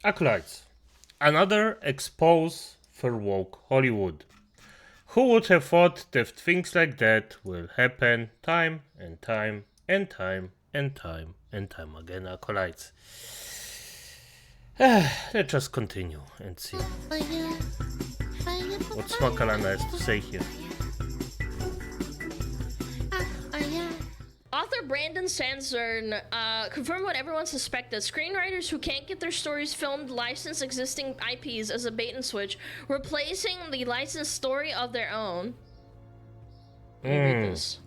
Acolytes. Another expose for woke Hollywood. Who would have thought that things like that will happen time and time and time and time and time again, Acolytes? Let's just continue and see what Smakalana has to say here. Author Brandon Sandsern confirmed what everyone suspected. Screenwriters who can't get their stories filmed license existing IPs as a bait and switch, replacing the licensed story of their own. Let me read this.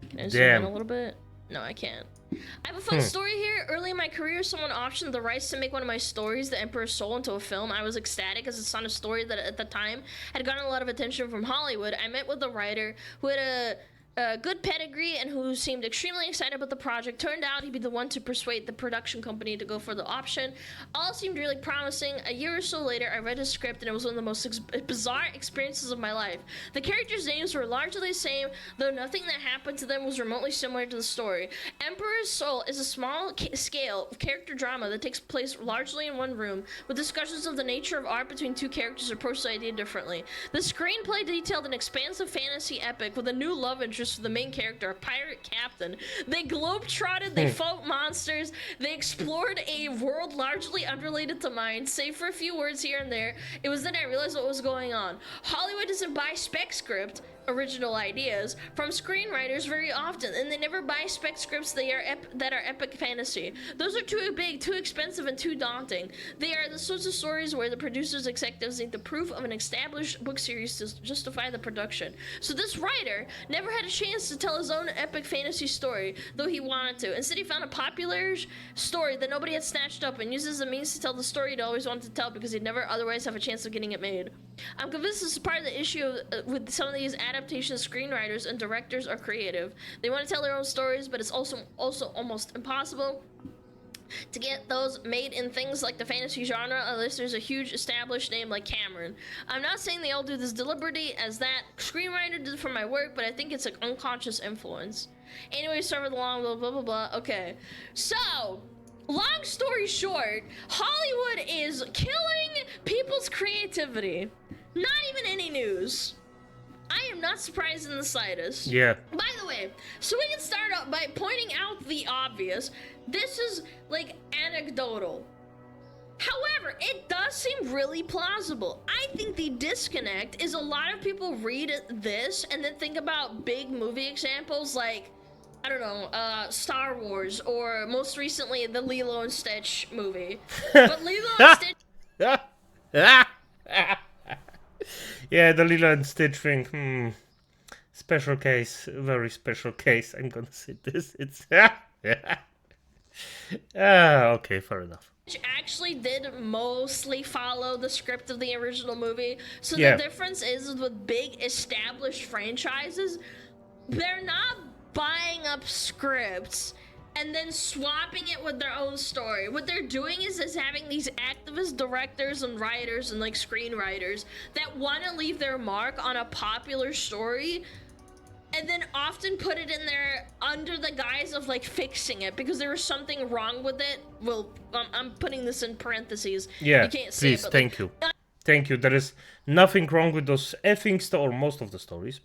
Can I zoom in a little bit? No, I can't. I have a fun story here. Early in my career, someone optioned the rights to make one of my stories, The Emperor's Soul, into a film. I was ecstatic as it's not a story that at the time had gotten a lot of attention from Hollywood. I met with the writer who had a good pedigree and who seemed extremely excited about the project. Turned out he'd be the one to persuade the production company to go for the option. All seemed really promising. A year or so later, I read his script and it was one of the most bizarre experiences of my life. The characters' names were largely the same, though nothing that happened to them was remotely similar to the story. Emperor's Soul is a small-scale character drama that takes place largely in one room, with discussions of the nature of art between two characters who approach the idea differently. The screenplay detailed an expansive fantasy epic with a new love interest for the main character, a pirate captain. They globe-trotted, they fought monsters, they explored a world largely unrelated to mine, save for a few words here and there. It was then I realized what was going on. Hollywood doesn't buy spec script, original ideas, from screenwriters very often, and they never buy spec scripts that are epic fantasy. Those are too big, too expensive, and too daunting. They are the sorts of stories where the producers' executives need the proof of an established book series to justify the production. So this writer never had a chance to tell his own epic fantasy story, though he wanted to. Instead, he found a popular story that nobody had snatched up and used as a means to tell the story he'd always wanted to tell because he'd never otherwise have a chance of getting it made. I'm convinced this is part of the issue with some of these adaptation screenwriters and directors are creative. They want to tell their own stories, but it's also almost impossible to get those made in things like the fantasy genre unless there's a huge established name like Cameron. I'm not saying they all do this deliberately as that screenwriter did for my work, but I think it's an unconscious influence. Anyway, start with long blah blah blah blah. Okay, so long story short, Hollywood is killing people's creativity. Not even any news. I am not surprised in the slightest. Yeah. By the way, so we can start out by pointing out the obvious. This is, like, anecdotal. However, it does seem really plausible. I think the disconnect is a lot of people read this and then think about big movie examples like, I don't know, Star Wars, or most recently, the Lilo and Stitch movie. But Lilo and Stitch... Yeah, the Lilo and Stitch thing. Special case, very special case. I'm gonna say this. It's okay, fair enough. Which actually did mostly follow the script of the original movie. So Yeah. the difference is with big established franchises, they're not buying up scripts and then swapping it with their own story. What they're doing is having these activist directors and writers and like screenwriters that want to leave their mark on a popular story and then often put it in there under the guise of like fixing it because there was something wrong with it. Well, I'm putting this in parentheses. Yeah, you can't see please, it, thank you. Thank you. There is nothing wrong with those effing or most of the stories.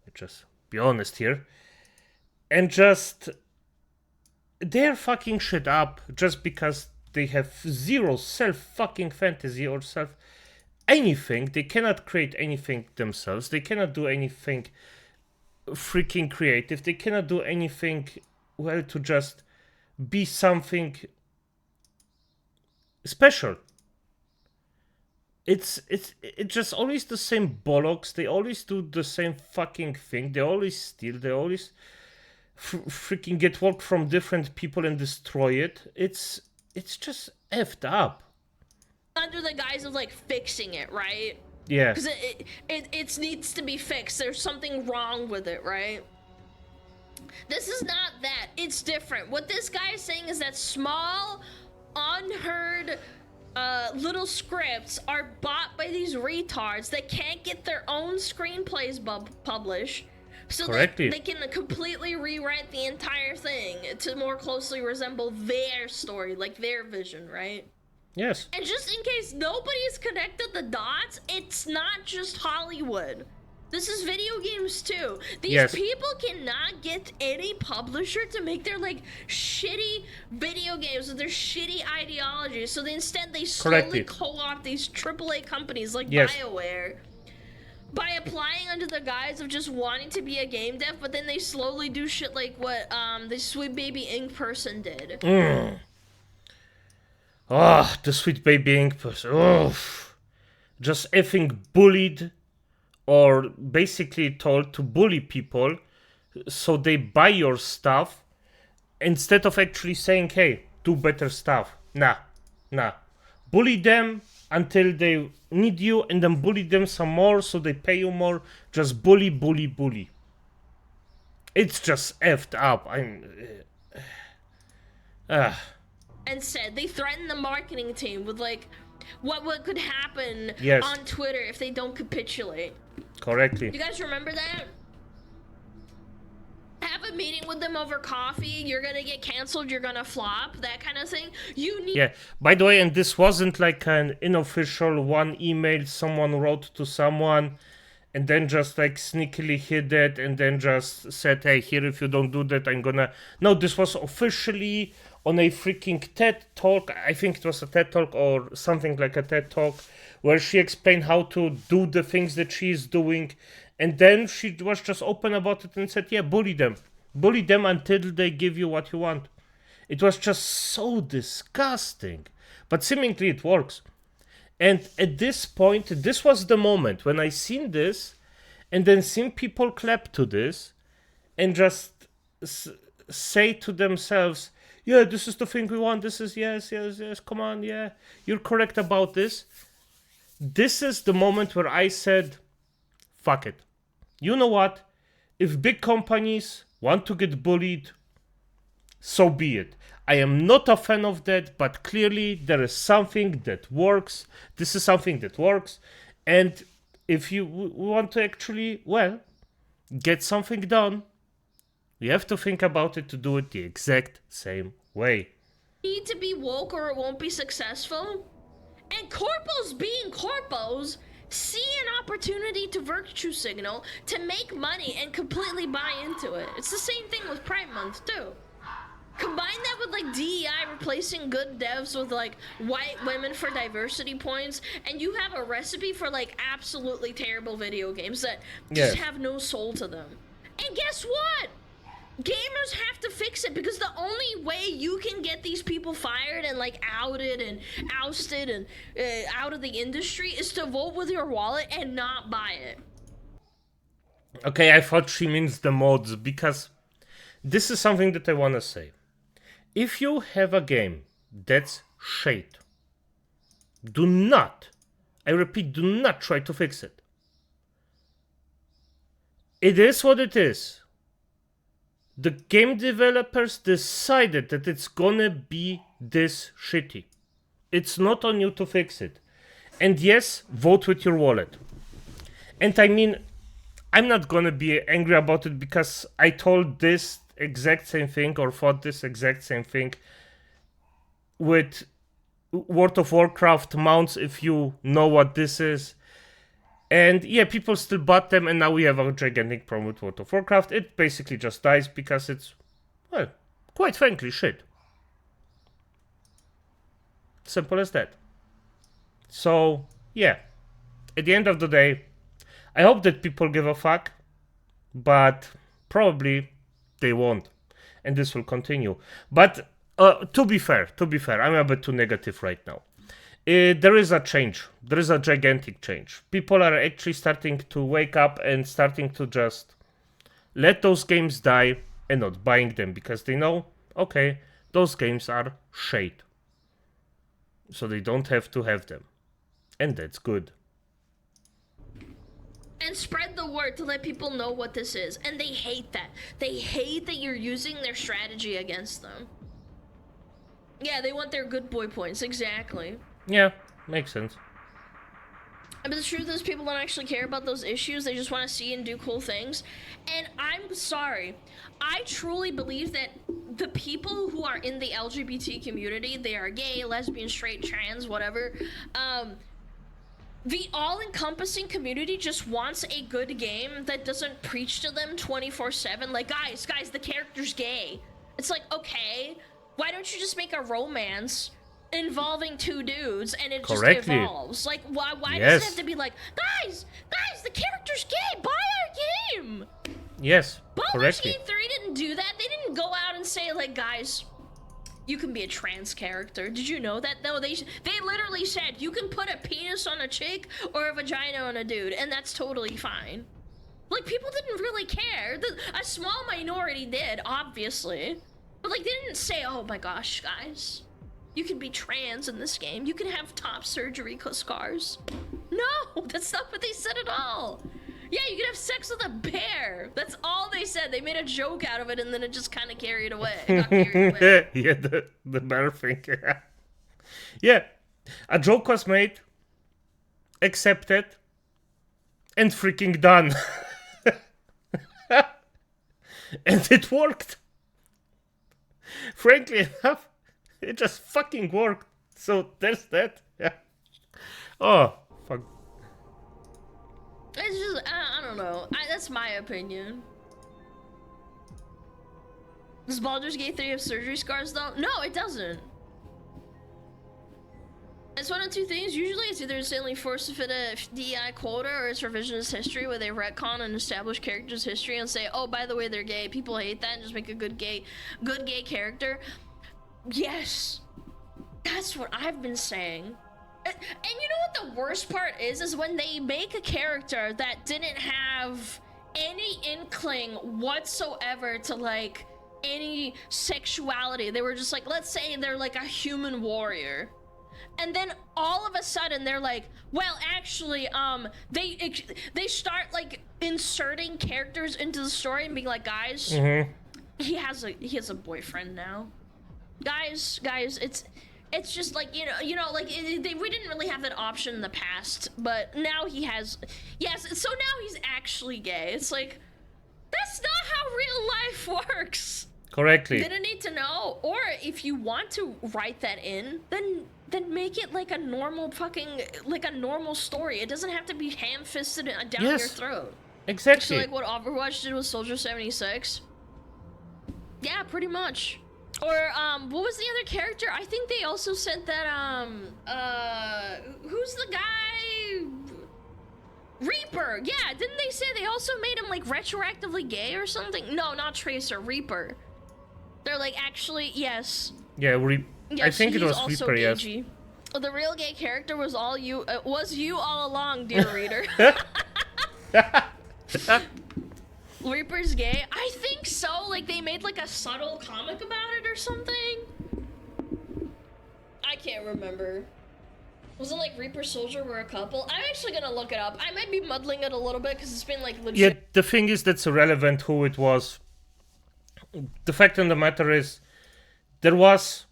Let's just be honest here. And just... they're fucking shit up just because they have zero self-fucking fantasy or self-anything. They cannot create anything themselves. They cannot do anything freaking creative. They cannot do anything, well, to just be something special. It's just always the same bollocks. They always do the same fucking thing. They always steal. They always... freaking get work from different people and destroy it. It's just effed up. Under the guise of like fixing it, right? Yeah. Because it needs to be fixed. There's something wrong with it, right? This is not that. It's different. What this guy is saying is that small, unheard, little scripts are bought by these retards that can't get their own screenplays published. So Correctly. they can completely rewrite the entire thing to more closely resemble their story, like their vision, right? Yes. And just in case nobody's connected the dots, it's not just Hollywood. This is video games too. These people cannot get any publisher to make their like shitty video games with their shitty ideology. So instead they slowly co-opt these AAA companies like BioWare by applying under the guise of just wanting to be a game dev, but then they slowly do shit like what the Sweet Baby Ink person did. Oh, the Sweet Baby Ink person. Oh, just effing bullied, or basically told to bully people so they buy your stuff instead of actually saying, hey, do better stuff. Nah. Bully them until they need you, and then bully them some more so they pay you more. Just bully. It's just effed up. Instead, they threaten the marketing team with like what could happen on Twitter if they don't capitulate. Correctly. You guys remember that? Have a meeting with them over coffee, you're gonna get canceled, you're gonna flop, that kind of thing. You need... Yeah, by the way, and this wasn't like an unofficial one email someone wrote to someone and then just like sneakily hid it and then just said, hey, here, if you don't do that, I'm gonna... No, this was officially on a freaking TED Talk. I think it was a TED Talk or something like a TED Talk, where she explained how to do the things that she is doing. And then she was just open about it and said, yeah, bully them. Bully them until they give you what you want. It was just so disgusting. But seemingly it works. And at this point, this was the moment when I seen this and then seen people clap to this and just say to themselves, yeah, this is the thing we want. This is yes, come on, yeah. You're correct about this. This is the moment where I said, fuck it. You know what? If big companies want to get bullied, so be it. I am not a fan of that, but clearly there is something that works. This is something that works. And if you want to actually, well, get something done, you have to think about it to do it the exact same way. Need to be woke or it won't be successful. And corpos being corpos see an opportunity to virtue signal to make money and completely buy into it. It's the same thing with Pride Month too. Combine that with like DEI replacing good devs with like white women for diversity points, and you have a recipe for like absolutely terrible video games that just have no soul to them. And guess what? Gamers have to fix it, because the only way you can get these people fired and like outed and ousted and out of the industry is to vote with your wallet and not buy it. Okay, I thought she means the mods, because this is something that I want to say. If you have a game that's shit, do not, I repeat, do not try to fix it. It is what it is. The game developers decided that it's gonna be this shitty. It's not on you to fix it. And yes, vote with your wallet. And I mean, I'm not gonna be angry about it, because I told this exact same thing, or thought this exact same thing with World of Warcraft mounts, if you know what this is. And yeah, people still bought them, and now we have a gigantic problem with World of Warcraft. It basically just dies because it's, well, quite frankly, shit. Simple as that. So, yeah. At the end of the day, I hope that people give a fuck, but probably they won't. And this will continue. But to be fair, I'm a bit too negative right now. There is a change. There is a gigantic change. People are actually starting to wake up and starting to just let those games die and not buying them, because they know, okay, those games are shit. So they don't have to have them. And that's good. And spread the word to let people know what this is. And they hate that. They hate that you're using their strategy against them. Yeah, they want their good boy points, exactly. Yeah, makes sense. But the truth is, people don't actually care about those issues. They just want to see and do cool things. And I'm sorry. I truly believe that the people who are in the LGBT community, they are gay, lesbian, straight, trans, whatever, the all-encompassing community just wants a good game that doesn't preach to them 24/7. Like, guys, the character's gay. It's like, okay, why don't you just make a romance involving two dudes and it Correctly. just evolves? Like, why Yes. does it have to be like, guys, the character's gay, buy our game? Yes, Baldur's correctly. Gate 3 didn't do that. They didn't go out and say, like, guys, you can be a trans character. Did you know that? No, they literally said you can put a penis on a chick or a vagina on a dude, and that's totally fine. Like, people didn't really care. A small minority did, obviously. But, like, they didn't say, oh my gosh, guys, you can be trans in this game. You can have top surgery scars. No, that's not what they said at all. Yeah, you can have sex with a bear. That's all they said. They made a joke out of it, and then it just kind of carried away. Got carried away. Yeah, the bear thing. Yeah, a joke was made, accepted, and freaking done. And it worked. Frankly enough, it just fucking worked. So there's that. Yeah. Oh, fuck. It's just, I don't know. That's my opinion. Does Baldur's Gate 3 have surgery scars, though? No, it doesn't. It's one of two things. Usually it's either insanely forced to fit a DI quota or it's revisionist history where they retcon an established character's history and say, oh, by the way, they're gay. People hate that and just make a good gay character. Yes. That's what I've been saying. And you know what the worst part is when they make a character that didn't have any inkling whatsoever to, like, any sexuality. They were just like, let's say they're like a human warrior. And then all of a sudden they're like, well, actually, they start, like, inserting characters into the story and being like, guys, he has a boyfriend now. Guys, it's just like, you know, like, we didn't really have that option in the past, but now he has, yes, so now he's actually gay. It's like, that's not how real life works. Correctly. Didn't need to know. Or if you want to write that in, then make it like a normal story. It doesn't have to be ham-fisted down your throat. Exactly. So like what Overwatch did with Soldier 76. Yeah, pretty much. Or what was the other character? I think they also said that who's the guy? Reaper. Yeah, didn't they say they also made him like retroactively gay or something? No, not Tracer, Reaper. They're like, actually, yes. Yeah, Yes, I think it was also Reaper, yes. gay-G. The real gay character was you all along, dear reader. Reaper's gay? I think so. Like, they made like a subtle comic about it or something. I can't remember. Wasn't like Reaper Soldier were a couple? I'm actually gonna look it up. I might be muddling it a little bit because it's been like legit. Yeah, the thing is that's irrelevant who it was. The fact of the matter is, there was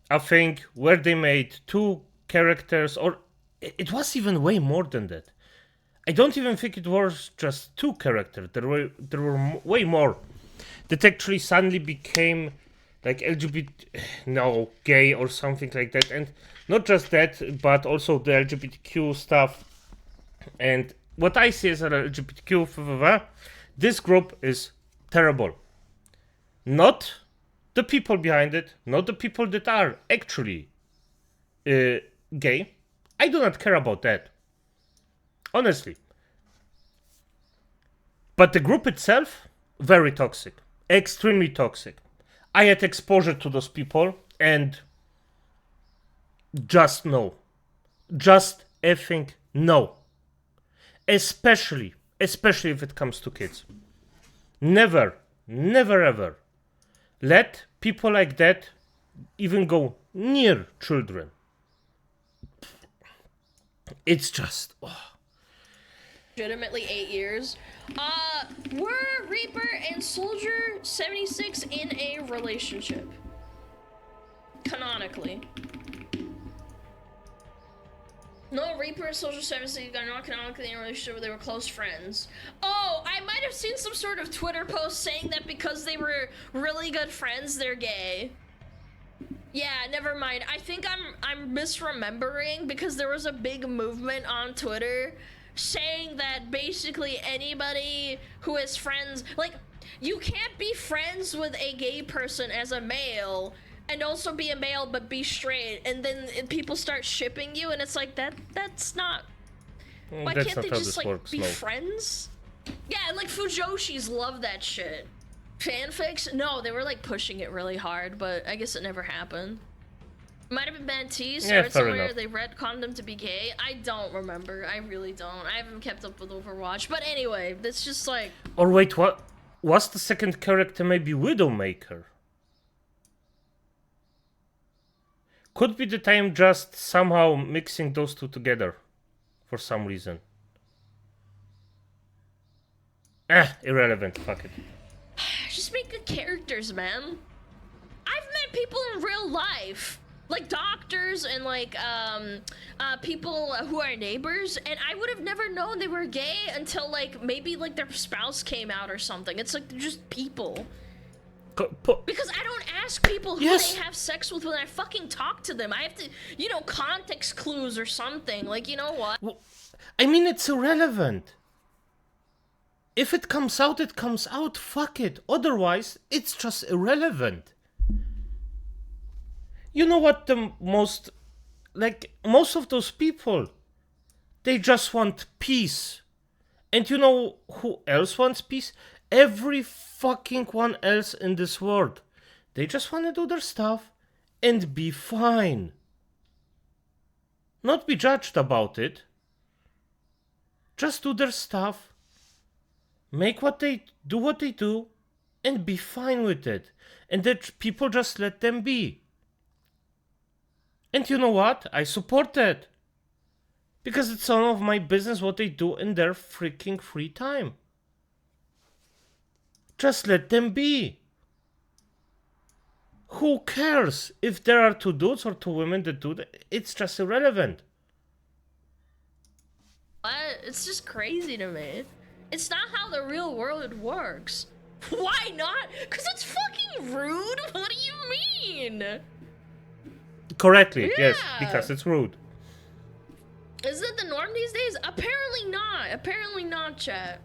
a thing where they made two characters, or it was even way more than that. I don't even think it was just two characters. There were way more that actually suddenly became like LGBT, gay or something like that. And not just that, but also the LGBTQ stuff. And what I see as an LGBTQ, this group is terrible. Not the people behind it, not the people that are actually gay. I do not care about that. Honestly. But the group itself, very toxic. Extremely toxic. I had exposure to those people and just no. Just effing no. Especially if it comes to kids. Never ever let people like that even go near children. It's just... Legitimately 8 years. Were Reaper and Soldier 76 in a relationship? Canonically. No, Reaper and Social Services got not canonically in a relationship where they were close friends. Oh, I might have seen some sort of Twitter post saying that because they were really good friends, they're gay. Yeah, never mind. I think I'm misremembering because there was a big movement on Twitter saying that basically anybody who is friends, like, you can't be friends with a gay person as a male and also be a male but be straight, and then people start shipping you, and it's like that's not. Why That's can't not they how just this like works, be no. friends? Yeah, like Fujoshis love that shit. Fanfics? No, they were like pushing it really hard, but I guess it never happened. Might have been Bantees, Yeah, or fair somewhere enough. they retconned them to be gay. I don't remember. I really don't. I haven't kept up with Overwatch. But anyway, it's just like. Or wait, what? Was the second character maybe Widowmaker? Could be that I am just somehow mixing those two together for some reason. Irrelevant, fuck it. Just make good characters, man. I've met people in real life, like doctors and like people who are neighbors, and I would have never known they were gay until like maybe like their spouse came out or something. It's like they're just people. Because I don't ask people who Yes. they have sex with when I fucking talk to them. I have to, context clues or something. Like, you know what? Well, I mean, it's irrelevant. If it comes out, it comes out. Fuck it. Otherwise, it's just irrelevant. You know what the most... Like, most of those people, they just want peace. And you know who else wants peace? Every fucking one else in this world. They just want to do their stuff and be fine. Not be judged about it. Just do their stuff. Make what they do and be fine with it. And that people just let them be. And you know what? I support that. Because it's none of my business what they do in their freaking free time. Just let them be. Who cares if there are two dudes or two women that do that? It's just irrelevant. What? It's just crazy to me. It's not how the real world works. Why not? Because it's fucking rude. What do you mean? Correctly, yes, Yeah. because it's rude. Is it the norm these days? Apparently not. Apparently not, chat.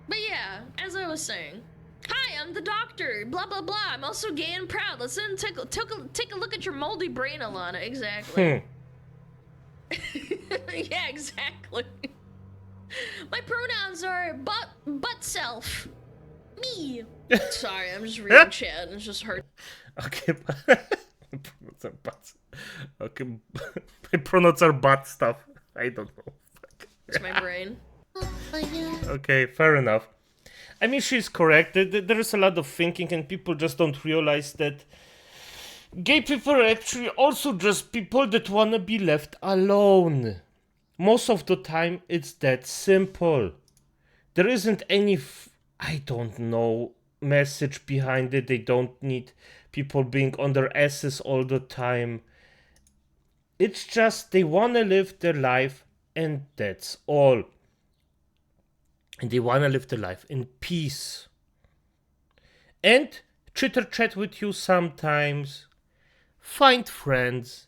But yeah, as I was saying. Hi, I'm the doctor. Blah, blah, blah. I'm also gay and proud. Let's then take a look at your moldy brain, Alana. Exactly. Yeah, exactly. My pronouns are butt self. Me. Sorry, I'm just reading chat and it's just hurt. Okay, my pronouns are butt. Okay, my pronouns are butt stuff. I don't know. It's my brain. Okay, fair enough. I mean, she's correct. There is a lot of thinking, and people just don't realize that gay people are actually also just people that want to be left alone. Most of the time, it's that simple. There isn't any, I don't know, message behind it. They don't need people being on their asses all the time. It's just they want to live their life, and that's all. And they want to live their life in peace. And chitter chat with you sometimes. Find friends.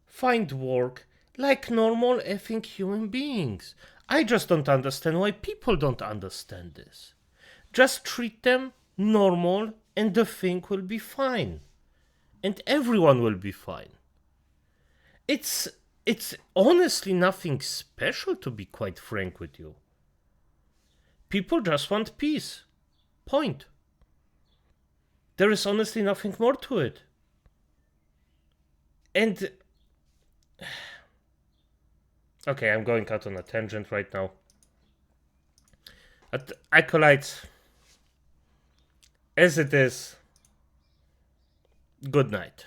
Find work. Like normal effing human beings. I just don't understand why people don't understand this. Just treat them normal and the thing will be fine. And everyone will be fine. It's honestly nothing special, to be quite frank with you. People just want peace. Point. There is honestly nothing more to it. And... Okay, I'm going out on a tangent right now. Acolytes, as it is, good night.